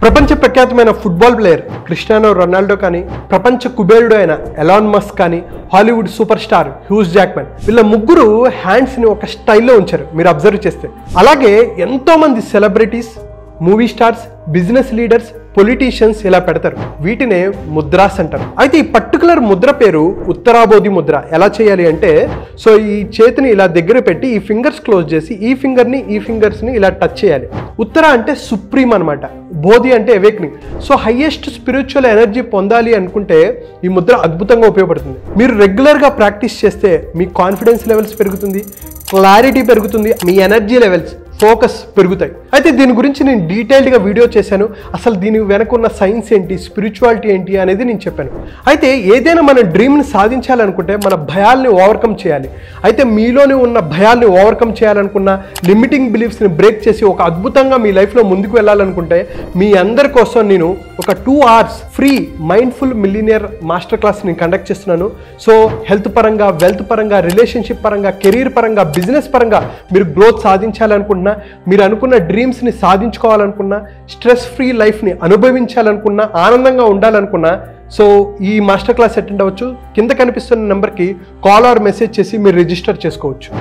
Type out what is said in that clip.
ప్రపంచ ప్రఖ్యాతమైన football player Cristiano Ronaldo కానీ, ప్రపంచ కుబేరుడు అయిన ఎలాన్ మస్క్ కానీ, Hollywood super star huge Jackman, వీళ్ళ ముగ్గురు హ్యాండ్స్ని ఒక స్టైల్లో ఉంచారు మీరు అబ్జర్వ్ చేస్తే. అలాగే ఎంతోమంది celebrities, movie stars, business leaders, politicians ఇలా పెడతారు. వీటినే ముద్రాస్ అంటారు. అయితే ఈ పర్టికులర్ ముద్ర పేరు ఉత్తరాబోధి ముద్ర. ఎలా చేయాలి అంటే, సో ఈ చేతిని ఇలా దగ్గర పెట్టి ఈ ఫింగర్స్ క్లోజ్ చేసి ఈ ఫింగర్స్ని ఇలా టచ్ చేయాలి. ఉత్తర అంటే సుప్రీం అనమాట, బోధి అంటే awakening. So highest spiritual energy పొందాలి అనుకుంటే ఈ ముద్ర అద్భుతంగా ఉపయోగపడుతుంది. మీరు రెగ్యులర్గా ప్రాక్టీస్ చేస్తే మీ కాన్ఫిడెన్స్ లెవెల్స్ పెరుగుతుంది, క్లారిటీ పెరుగుతుంది, మీ ఎనర్జీ లెవెల్స్, ఫోకస్ పెరుగుతాయి. అయితే దీని గురించి నేను డీటెయిల్డ్గా వీడియో చేశాను. అసలు దీని వెనక ఉన్న సైన్స్ ఏంటి, స్పిరిచువాలిటీ ఏంటి అనేది నేను చెప్పాను. అయితే ఏదైనా మన డ్రీమ్ని సాధించాలనుకుంటే మన భయాల్ని ఓవర్కమ్ చేయాలి. అయితే మీలోనే ఉన్న భయాల్ని ఓవర్కమ్ చేయాలనుకున్న, లిమిటింగ్ బిలీఫ్స్ని బ్రేక్ చేసి ఒక అద్భుతంగా మీ లైఫ్లో ముందుకు వెళ్ళాలనుకుంటే మీ అందరి కోసం నేను ఒక 2 hours free mindful millionaire master class నేను కండక్ట్ చేస్తున్నాను. సో హెల్త్ పరంగా, వెల్త్ పరంగా, రిలేషన్షిప్ పరంగా, కెరీర్ పరంగా, బిజినెస్ పరంగా మీరు గ్రోత్ సాధించాలనుకుంటున్నా, మీరు అనుకున్న డ్రీమ్స్ని సాధించుకోవాలనుకున్నా, స్ట్రెస్ ఫ్రీ లైఫ్ని అనుభవించాలనుకున్నా, ఆనందంగా ఉండాలనుకున్నా, సో ఈ మాస్టర్ క్లాస్ అటెండ్ అవ్వచ్చు. కింద కనిపిస్తున్న నెంబర్కి కాల్ ఆర్ మెసేజ్ చేసి మీరు రిజిస్టర్ చేసుకోవచ్చు.